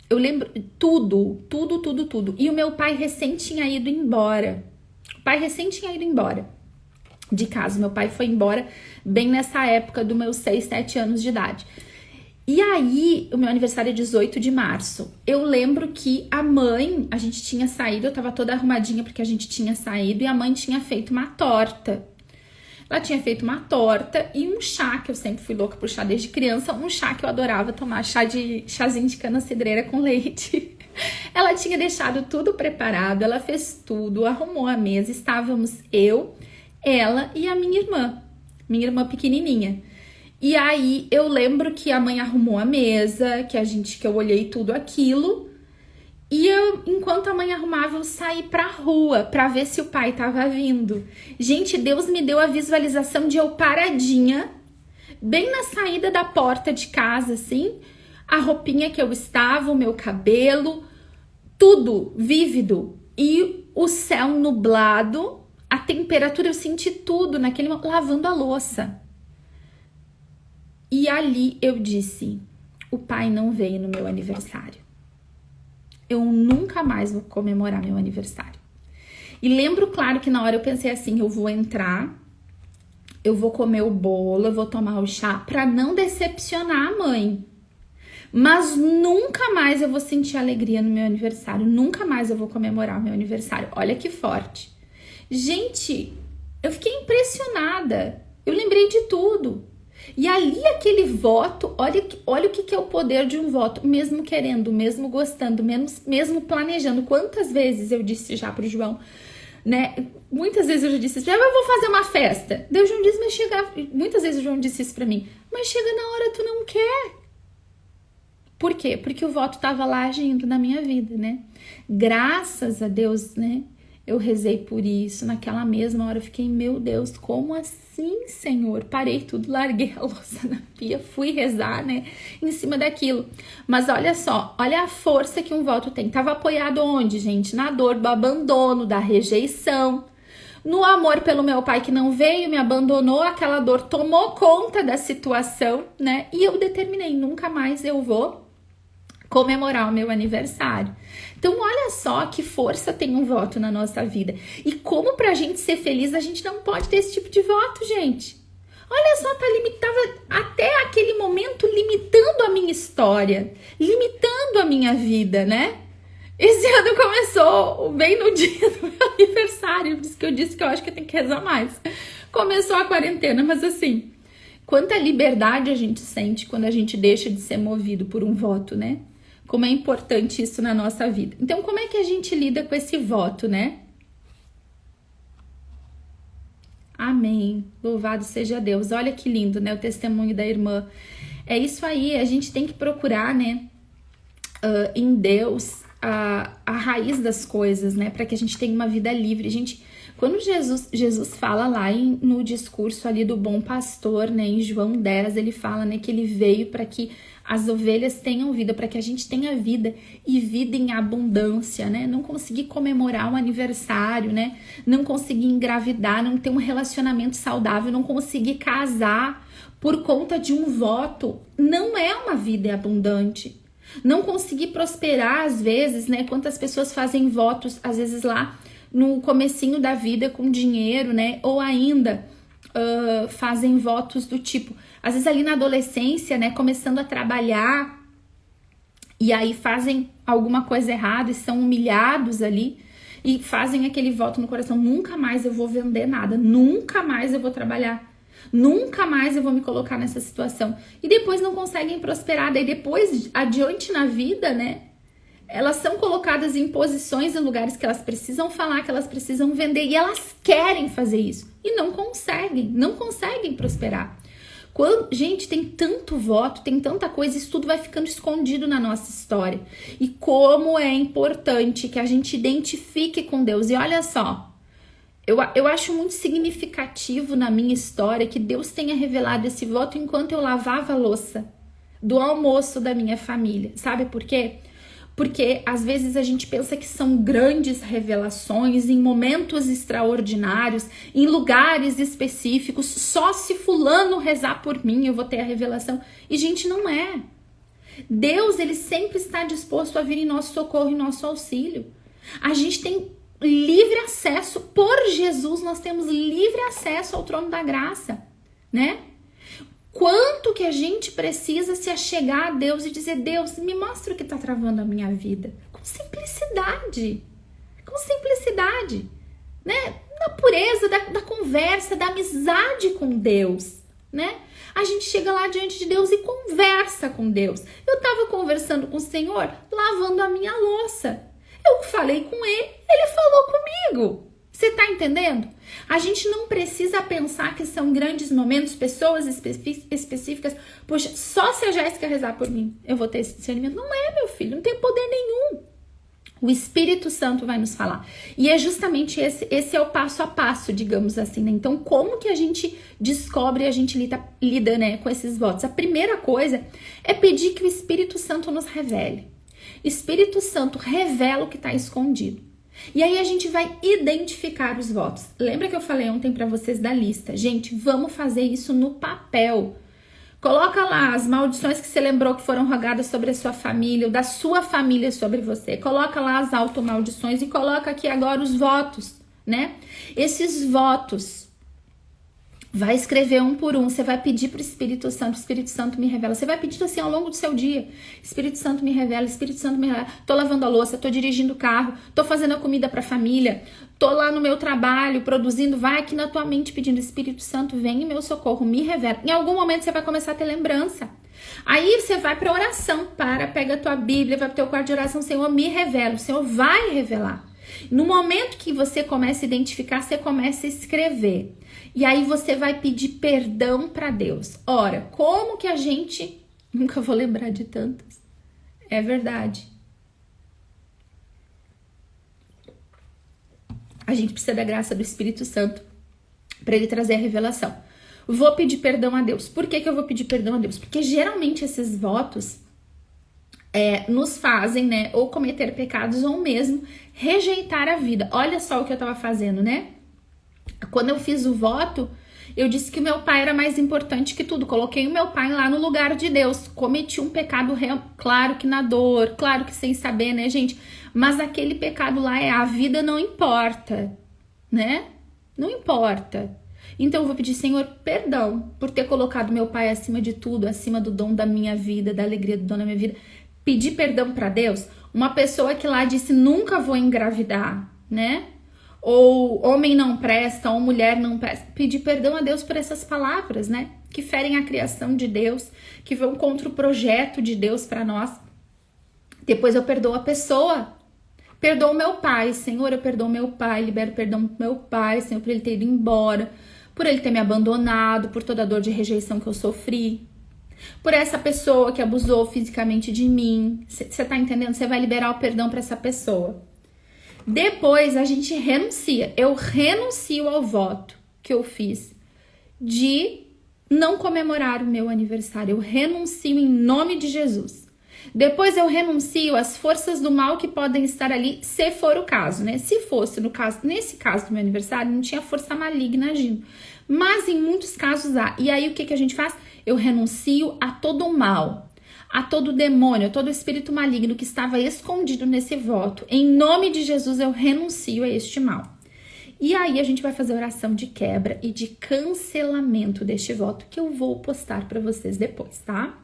eu lembro tudo. E o meu pai recém tinha ido embora. De casa. Meu pai foi embora bem nessa época dos meus 6, 7 anos de idade. E aí, o meu aniversário é 18 de março. Eu lembro que a gente tinha saído, eu tava toda arrumadinha porque a gente tinha saído e a mãe tinha feito uma torta. Ela tinha feito uma torta e um chá, que eu sempre fui louca por chá desde criança, um chá que eu adorava tomar, chazinho de cana-cidreira com leite. Ela tinha deixado tudo preparado, ela fez tudo, arrumou a mesa, estávamos eu, ela e a minha irmã pequenininha. E aí eu lembro que a mãe arrumou a mesa, que eu olhei tudo aquilo. E enquanto a mãe arrumava, eu saí pra rua pra ver se o pai tava vindo. Gente, Deus me deu a visualização de eu paradinha, bem na saída da porta de casa, assim, a roupinha que eu estava, o meu cabelo, tudo vívido. E o céu nublado, a temperatura, eu senti tudo naquele momento, lavando a louça. E ali eu disse, o pai não veio no meu aniversário. Eu nunca mais vou comemorar meu aniversário. E lembro, claro, que na hora eu pensei assim, eu vou entrar, eu vou comer o bolo, eu vou tomar o chá pra não decepcionar a mãe. Mas nunca mais eu vou sentir alegria no meu aniversário, nunca mais eu vou comemorar o meu aniversário. Olha que forte. Gente, eu fiquei impressionada. Eu lembrei de tudo. E ali aquele voto, olha o que é o poder de um voto, mesmo querendo, mesmo gostando, mesmo planejando. Quantas vezes eu disse já pro João, né? Muitas vezes eu já disse, eu vou fazer uma festa. Daí o João disse, mas chega... Muitas vezes o João disse isso pra mim, mas chega na hora, tu não quer. Por quê? Porque o voto tava lá agindo na minha vida, né? Graças a Deus, né? Eu rezei por isso, naquela mesma hora eu fiquei, meu Deus, como assim, Senhor? Parei tudo, larguei a louça na pia, fui rezar, né, em cima daquilo. Mas olha só, olha a força que um voto tem. Tava apoiado onde, gente? Na dor do abandono, da rejeição, no amor pelo meu pai que não veio, me abandonou, aquela dor tomou conta da situação, né? E eu determinei, nunca mais eu vou comemorar o meu aniversário. Então, olha só que força tem um voto na nossa vida. E como pra gente ser feliz, a gente não pode ter esse tipo de voto, gente. Olha só, tava até aquele momento limitando a minha história, limitando a minha vida, né? Esse ano começou bem no dia do meu aniversário, por isso que eu disse que eu acho que eu tenho que rezar mais. Começou a quarentena, mas assim, quanta liberdade a gente sente quando a gente deixa de ser movido por um voto, né? Como é importante isso na nossa vida. Então, como é que a gente lida com esse voto, né? Amém. Louvado seja Deus. Olha que lindo, né? O testemunho da irmã. É isso aí, a gente tem que procurar, né? Em Deus, a raiz das coisas, né? Para que a gente tenha uma vida livre. Quando Jesus fala lá no discurso ali do bom pastor, né? Em João 10, ele fala, né? Que ele veio para que as ovelhas tenham vida, para que a gente tenha vida e vida em abundância, né? Não conseguir comemorar um aniversário, né? Não conseguir engravidar, não ter um relacionamento saudável, não conseguir casar por conta de um voto, não é uma vida abundante. Não conseguir prosperar às vezes, né? Quantas pessoas fazem votos, às vezes lá no comecinho da vida com dinheiro, né? Ou ainda fazem votos do tipo, às vezes ali na adolescência, né? Começando a trabalhar e aí fazem alguma coisa errada e são humilhados ali e fazem aquele voto no coração, nunca mais eu vou vender nada, nunca mais eu vou trabalhar, nunca mais eu vou me colocar nessa situação. E depois não conseguem prosperar, daí depois, adiante na vida, né? Elas são colocadas em posições, em lugares que elas precisam falar, que elas precisam vender, e elas querem fazer isso. E não conseguem prosperar. Gente, tem tanto voto, tem tanta coisa, isso tudo vai ficando escondido na nossa história. E como é importante que a gente identifique com Deus. E olha só, eu acho muito significativo na minha história que Deus tenha revelado esse voto enquanto eu lavava a louça do almoço da minha família. Sabe por quê? Porque às vezes a gente pensa que são grandes revelações em momentos extraordinários, em lugares específicos, só se fulano rezar por mim eu vou ter a revelação. E gente, não é. Deus, ele sempre está disposto a vir em nosso socorro e nosso auxílio. A gente tem livre acesso, por Jesus nós temos livre acesso ao trono da graça, né? Quanto que a gente precisa se achegar a Deus e dizer, Deus, me mostra o que está travando a minha vida. Com simplicidade, né? Na pureza da conversa, da amizade com Deus, né? A gente chega lá diante de Deus e conversa com Deus. Eu estava conversando com o Senhor, lavando a minha louça. Eu falei com ele falou comigo. Você tá entendendo? A gente não precisa pensar que são grandes momentos, pessoas específicas. Poxa, só se a Jéssica rezar por mim, eu vou ter esse discernimento. Não é, meu filho, não tem poder nenhum. O Espírito Santo vai nos falar. E é justamente esse é o passo a passo, digamos assim, né? Então, como que a gente descobre e a gente lida, né, com esses votos? A primeira coisa é pedir que o Espírito Santo nos revele. Espírito Santo revela o que está escondido. E aí a gente vai identificar os votos. Lembra que eu falei ontem para vocês da lista? Gente, vamos fazer isso no papel. Coloca lá as maldições que você lembrou que foram rogadas sobre a sua família, ou da sua família sobre você. Coloca lá as automaldições e coloca aqui agora os votos, né? Esses votos, vai escrever um por um, você vai pedir pro Espírito Santo me revela. Você vai pedir assim ao longo do seu dia. Espírito Santo me revela, Espírito Santo me revela. Tô lavando a louça, tô dirigindo o carro, tô fazendo a comida pra família, tô lá no meu trabalho, produzindo. Vai aqui na tua mente pedindo, Espírito Santo, vem em meu socorro, me revela. Em algum momento você vai começar a ter lembrança. Aí você vai pra oração, pega a tua Bíblia, vai pro teu quarto de oração, Senhor, me revela. O Senhor vai revelar. No momento que você começa a identificar, você começa a escrever. E aí você vai pedir perdão para Deus. Ora, como que a gente... Nunca vou lembrar de tantas. É verdade. A gente precisa da graça do Espírito Santo para ele trazer a revelação. Vou pedir perdão a Deus. Por que eu vou pedir perdão a Deus? Porque geralmente esses votos nos fazem, né, ou cometer pecados ou mesmo rejeitar a vida. Olha só o que eu tava fazendo, né? Quando eu fiz o voto, eu disse que o meu pai era mais importante que tudo. Coloquei o meu pai lá no lugar de Deus. Cometi um pecado real, claro que na dor, claro que sem saber, né, gente? Mas aquele pecado lá a vida não importa, né? Não importa. Então eu vou pedir, Senhor, perdão por ter colocado meu pai acima de tudo, acima do dom da minha vida, da alegria do dom da minha vida. Pedir perdão para Deus. Uma pessoa que lá disse, nunca vou engravidar, né? Ou homem não presta, ou mulher não presta. Pedir perdão a Deus por essas palavras, né? Que ferem a criação de Deus, que vão contra o projeto de Deus para nós. Depois eu perdoo a pessoa. Perdoo meu pai, Senhor, eu perdoo meu pai, libero perdão pro meu pai, Senhor, por ele ter ido embora, por ele ter me abandonado, por toda a dor de rejeição que eu sofri, por essa pessoa que abusou fisicamente de mim. Você tá entendendo? Você vai liberar o perdão para essa pessoa. Depois a gente renuncia. Eu renuncio ao voto que eu fiz de não comemorar o meu aniversário. Eu renuncio em nome de Jesus. Depois eu renuncio às forças do mal que podem estar ali, se for o caso, né? Se fosse nesse caso do meu aniversário, não tinha força maligna agindo. Mas em muitos casos há. E aí o que a gente faz? Eu renuncio a todo o mal, a todo demônio, a todo espírito maligno que estava escondido nesse voto. Em nome de Jesus eu renuncio a este mal. E aí a gente vai fazer oração de quebra e de cancelamento deste voto, que eu vou postar para vocês depois, tá?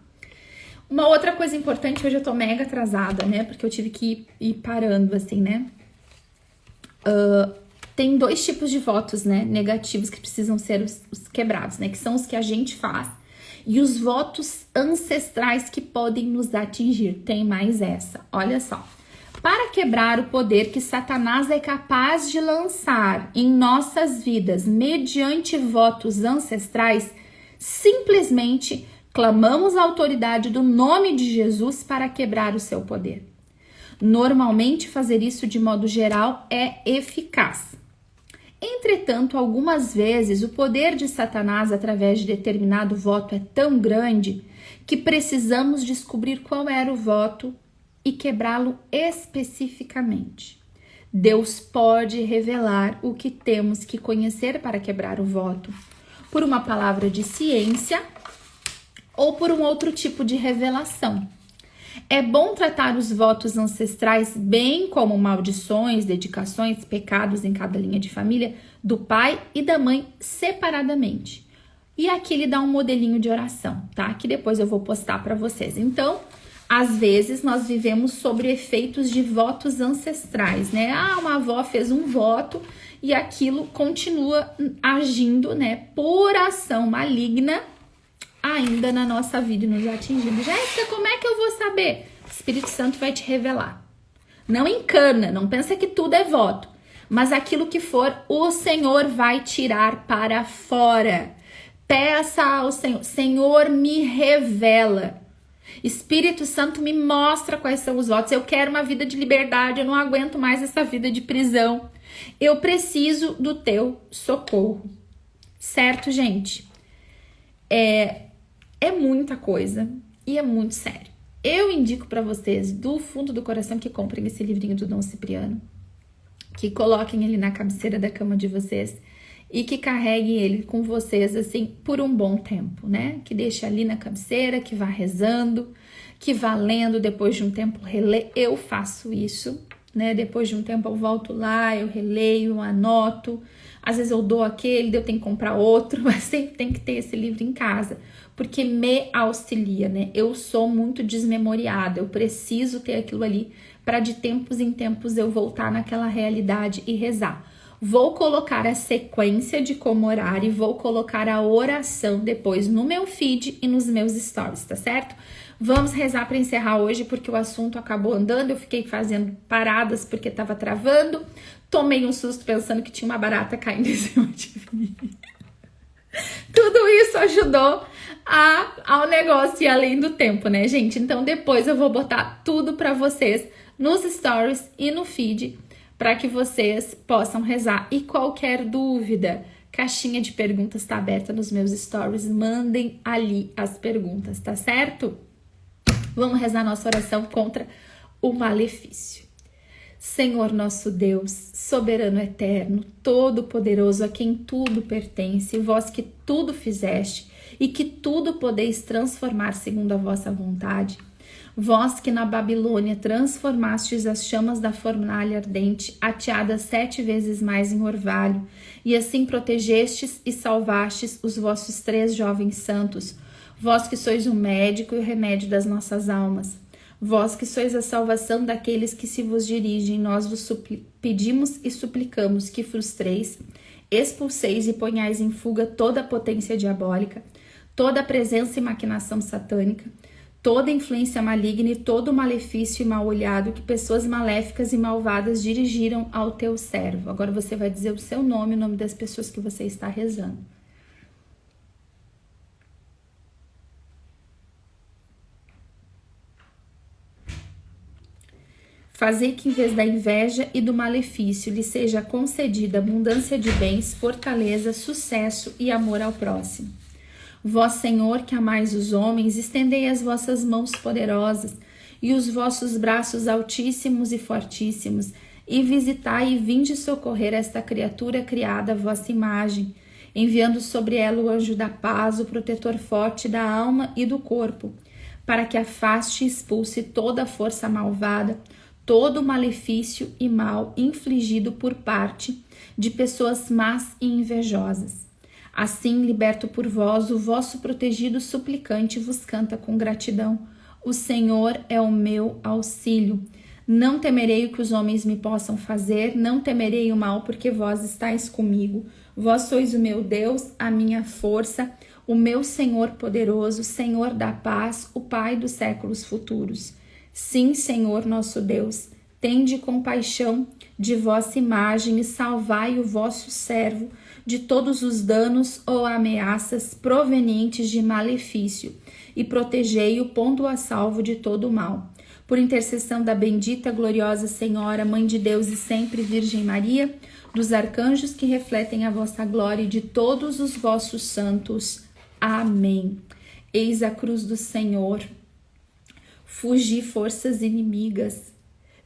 Uma outra coisa importante, hoje eu tô mega atrasada, né? Porque eu tive que ir parando, assim, né? Tem dois tipos de votos, né? Negativos que precisam ser os quebrados, né? Que são os que a gente faz. E os votos ancestrais que podem nos atingir. Tem mais essa, olha só. Para quebrar o poder que Satanás é capaz de lançar em nossas vidas mediante votos ancestrais, simplesmente clamamos a autoridade do nome de Jesus para quebrar o seu poder. Normalmente, fazer isso de modo geral é eficaz. Entretanto, algumas vezes o poder de Satanás através de determinado voto é tão grande que precisamos descobrir qual era o voto e quebrá-lo especificamente. Deus pode revelar o que temos que conhecer para quebrar o voto, por uma palavra de ciência ou por um outro tipo de revelação. É bom tratar os votos ancestrais bem como maldições, dedicações, pecados em cada linha de família do pai e da mãe separadamente. E aqui ele dá um modelinho de oração, tá? Que depois eu vou postar para vocês. Então, às vezes nós vivemos sobre efeitos de votos ancestrais, né? Ah, uma avó fez um voto e aquilo continua agindo, né? Por ação maligna ainda na nossa vida e nos atingindo. Jéssica, como é que eu vou saber? O Espírito Santo vai te revelar. Não encana, não pensa que tudo é voto. Mas aquilo que for, o Senhor vai tirar para fora. Peça ao Senhor, Senhor, me revela. Espírito Santo, me mostra quais são os votos. Eu quero uma vida de liberdade, eu não aguento mais essa vida de prisão. Eu preciso do teu socorro. Certo, gente? É muita coisa e é muito sério. Eu indico para vocês, do fundo do coração, que comprem esse livrinho do Dom Cipriano, que coloquem ele na cabeceira da cama de vocês e que carreguem ele com vocês, assim, por um bom tempo, né? Que deixe ali na cabeceira, que vá rezando, que vá lendo, depois de um tempo relê. Eu faço isso, né? Depois de um tempo eu volto lá, eu releio, eu anoto. Às vezes eu dou aquele, eu tenho que comprar outro, mas sempre tem que ter esse livro em casa, porque me auxilia, né? Eu sou muito desmemoriada, eu preciso ter aquilo ali para de tempos em tempos eu voltar naquela realidade e rezar. Vou colocar a sequência de como orar e vou colocar a oração depois no meu feed e nos meus stories, tá certo? Vamos rezar para encerrar hoje, porque o assunto acabou andando, eu fiquei fazendo paradas porque tava travando, tomei um susto pensando que tinha uma barata caindo em cima de mim. Tudo isso ajudou ao negócio ir além do tempo, né, gente? Então depois eu vou botar tudo para vocês nos stories e no feed, para que vocês possam rezar. E qualquer dúvida, caixinha de perguntas está aberta nos meus stories, mandem ali as perguntas, tá certo? Vamos rezar nossa oração contra o malefício. Senhor nosso Deus, soberano eterno, todo-poderoso, a quem tudo pertence, vós que tudo fizeste e que tudo podeis transformar segundo a vossa vontade, Vós que na Babilônia transformastes as chamas da fornalha ardente, ateadas 7 vezes mais em orvalho, e assim protegestes e salvastes os vossos 3 jovens santos, vós que sois o médico e o remédio das nossas almas. Vós que sois a salvação daqueles que se vos dirigem, nós vos pedimos e suplicamos que frustreis, expulseis e ponhais em fuga toda a potência diabólica, toda a presença e maquinação satânica, toda influência maligna e todo o malefício e mal-olhado que pessoas maléficas e malvadas dirigiram ao teu servo. Agora você vai dizer o seu nome, o nome das pessoas que você está rezando. Fazei que em vez da inveja e do malefício lhe seja concedida abundância de bens, fortaleza, sucesso e amor ao próximo. Vós, Senhor, que amais os homens, estendei as vossas mãos poderosas e os vossos braços altíssimos e fortíssimos, e visitai e vinde socorrer esta criatura criada à vossa imagem, enviando sobre ela o anjo da paz, o protetor forte da alma e do corpo, para que afaste e expulse toda a força malvada, todo o malefício e mal infligido por parte de pessoas más e invejosas. Assim, liberto por vós, o vosso protegido suplicante vos canta com gratidão. O Senhor é o meu auxílio. Não temerei o que os homens me possam fazer, não temerei o mal, porque vós estáis comigo. Vós sois o meu Deus, a minha força, o meu Senhor poderoso, Senhor da paz, o Pai dos séculos futuros. Sim, Senhor nosso Deus, tende compaixão de vossa imagem e salvai o vosso servo de todos os danos ou ameaças provenientes de malefício e protegei-o pondo-o a salvo de todo o mal. Por intercessão da bendita, gloriosa Senhora, Mãe de Deus e sempre Virgem Maria, dos arcanjos que refletem a vossa glória e de todos os vossos santos. Amém. Eis a cruz do Senhor. Fugi forças inimigas.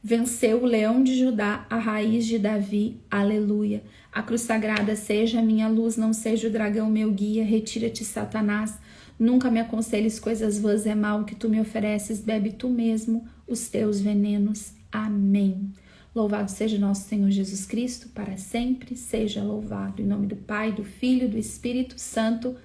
Venceu o leão de Judá, a raiz de Davi. Aleluia. A cruz sagrada seja a minha luz, não seja o dragão meu guia. Retira-te, Satanás. Nunca me aconselhes coisas vãs, é mal que tu me ofereces. Bebe tu mesmo os teus venenos. Amém. Louvado seja nosso Senhor Jesus Cristo, para sempre seja louvado. Em nome do Pai, do Filho e do Espírito Santo.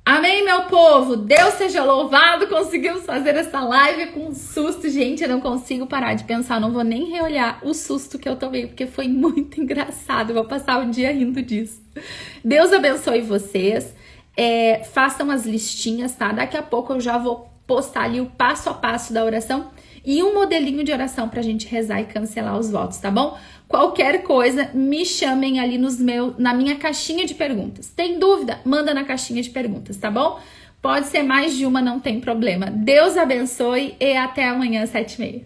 Amém, meu povo! Deus seja louvado! Conseguimos fazer essa live com um susto, gente. Eu não consigo parar de pensar, não vou nem reolhar o susto que eu tomei, porque foi muito engraçado. Eu vou passar o dia rindo disso. Deus abençoe vocês. Façam as listinhas, tá? Daqui a pouco eu já vou postar ali o passo a passo da oração e um modelinho de oração pra gente rezar e cancelar os votos, tá bom? Qualquer coisa, me chamem ali na minha caixinha de perguntas. Tem dúvida? Manda na caixinha de perguntas, tá bom? Pode ser mais de uma, não tem problema. Deus abençoe e até amanhã, 7h30.